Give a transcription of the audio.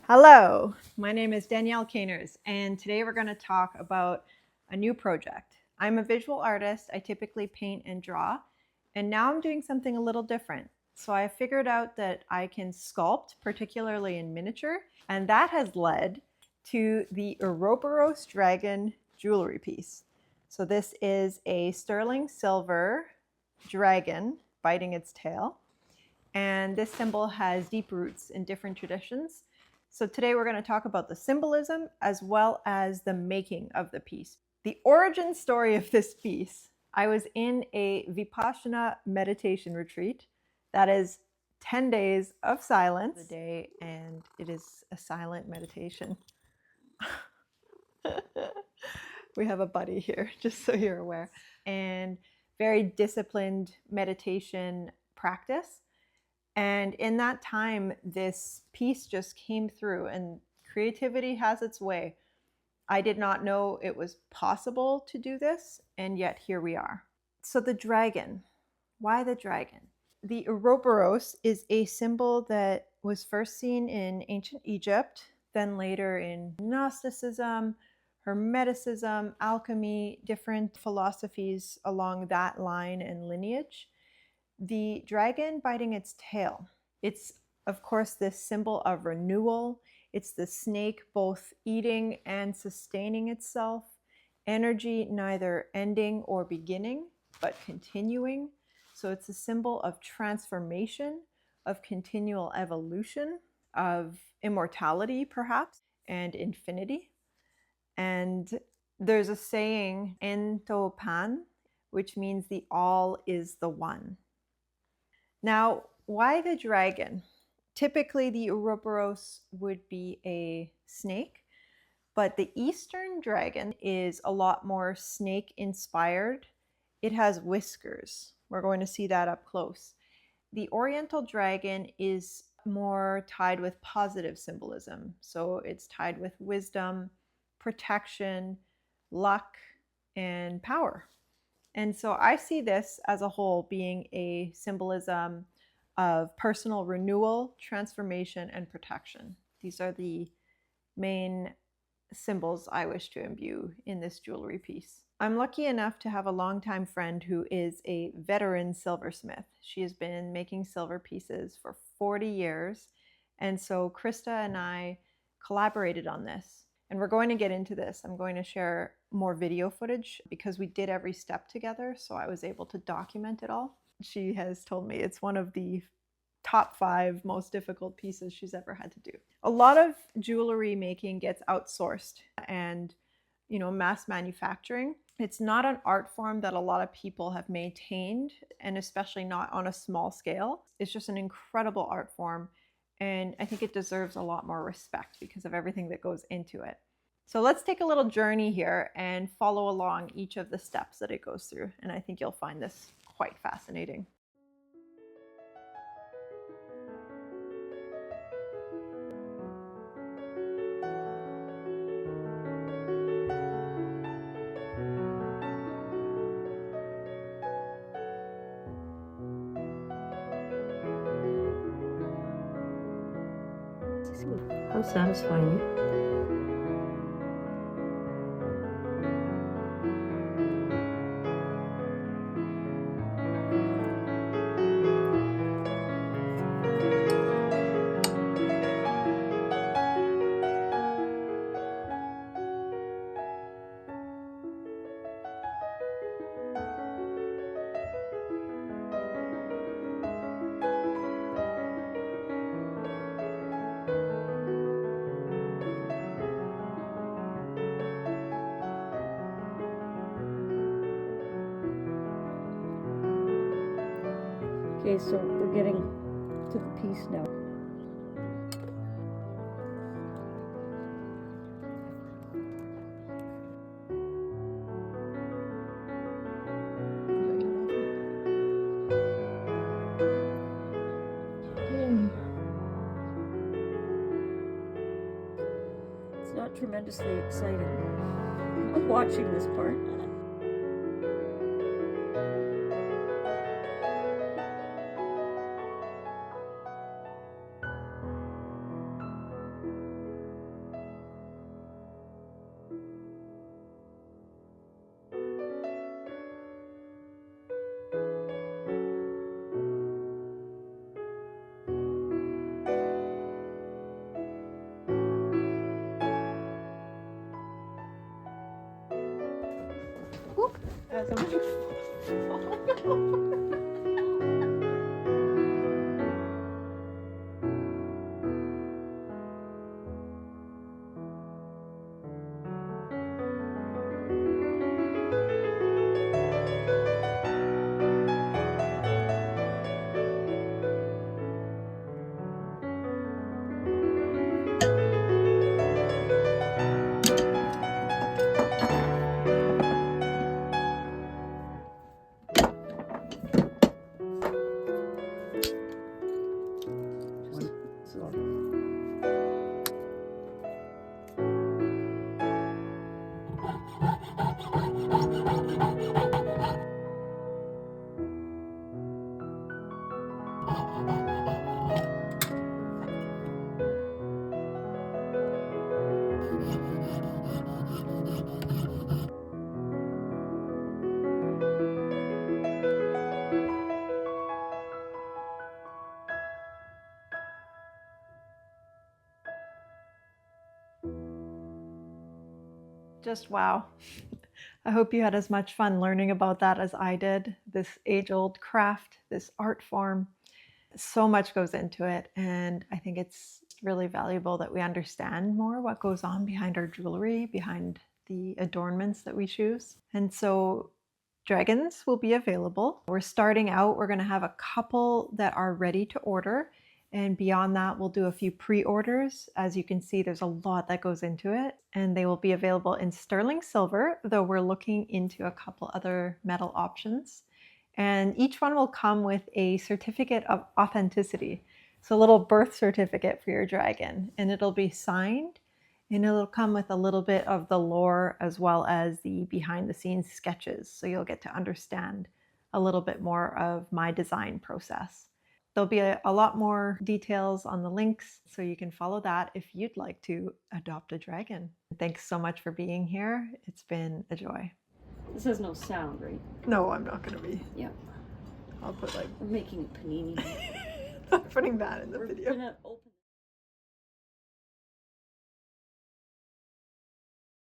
Hello, my name is Danielle Caners, and today we're going to talk about a new project. I'm a visual artist. I typically paint and draw, and now I'm doing something a little different. So I figured out that I can sculpt, particularly in miniature, and that has led to the Ouroboros Dragon jewelry piece. So this is a sterling silver dragon biting its tail, and this symbol has deep roots in different traditions. So today we're going to talk about the symbolism as well as the making of the piece. The origin story of this piece: I was in a Vipassana meditation retreat. That is 10 days of silence a day, and it is a silent meditation. We have a buddy here, just so you're aware. And very disciplined meditation practice. And in that time, this piece just came through, and creativity has its way. I did not know it was possible to do this, and yet here we are. So the dragon, why the dragon? The Ouroboros is a symbol that was first seen in ancient Egypt, then later in Gnosticism, Hermeticism, alchemy, different philosophies along that line and lineage. The dragon biting its tail. It's, of course, this symbol of renewal. It's the snake both eating and sustaining itself. Energy neither ending or beginning, but continuing. So it's a symbol of transformation, of continual evolution, of immortality, perhaps, and infinity. And there's a saying, Ento Pan, which means the all is the one. Now, why the dragon? Typically, the Ouroboros would be a snake, but the Eastern dragon is a lot more snake-inspired. It has whiskers. We're going to see that up close. The Oriental dragon is more tied with positive symbolism. So it's tied with wisdom, protection, luck, and power. And so I see this as a whole being a symbolism of personal renewal, transformation, and protection. These are the main symbols I wish to imbue in this jewelry piece. I'm lucky enough to have a longtime friend who is a veteran silversmith. She has been making silver pieces for 40 years. And so Krista and I collaborated on this. And we're going to get into this. I'm going to share more video footage because we did every step together, so I was able to document it all. She has told me it's one of the top 5 most difficult pieces she's ever had to do. A lot of jewelry making gets outsourced and, mass manufacturing. It's not an art form that a lot of people have maintained, and especially not on a small scale. It's just an incredible art form. And I think it deserves a lot more respect because of everything that goes into it. So let's take a little journey here and follow along each of the steps that it goes through. And I think you'll find this quite fascinating. How satisfying. Okay, so we're getting to the piece now. It's not tremendously exciting. I'm watching this part. as I'm falling over. Just wow. I hope you had as much fun learning about that as I did. This age-old craft, this art form. So much goes into it, and I think it's really valuable that we understand more what goes on behind our jewelry, behind the adornments that we choose. And so dragons will be available. We're starting out, we're going to have a couple that are ready to order. And beyond that, we'll do a few pre-orders. As you can see, there's a lot that goes into it. And they will be available in sterling silver, though we're looking into a couple other metal options. And each one will come with a certificate of authenticity. So a little birth certificate for your dragon. And it'll be signed. And it'll come with a little bit of the lore as well as the behind the scenes sketches. So you'll get to understand a little bit more of my design process. There'll be a lot more details on the links, so you can follow that if you'd like to adopt a dragon. Thanks so much for being here. It's been a joy. This has no sound, right? No, I'm not going to be. Yeah. I'll put like... We're making a panini. I'm putting that in the video. Gonna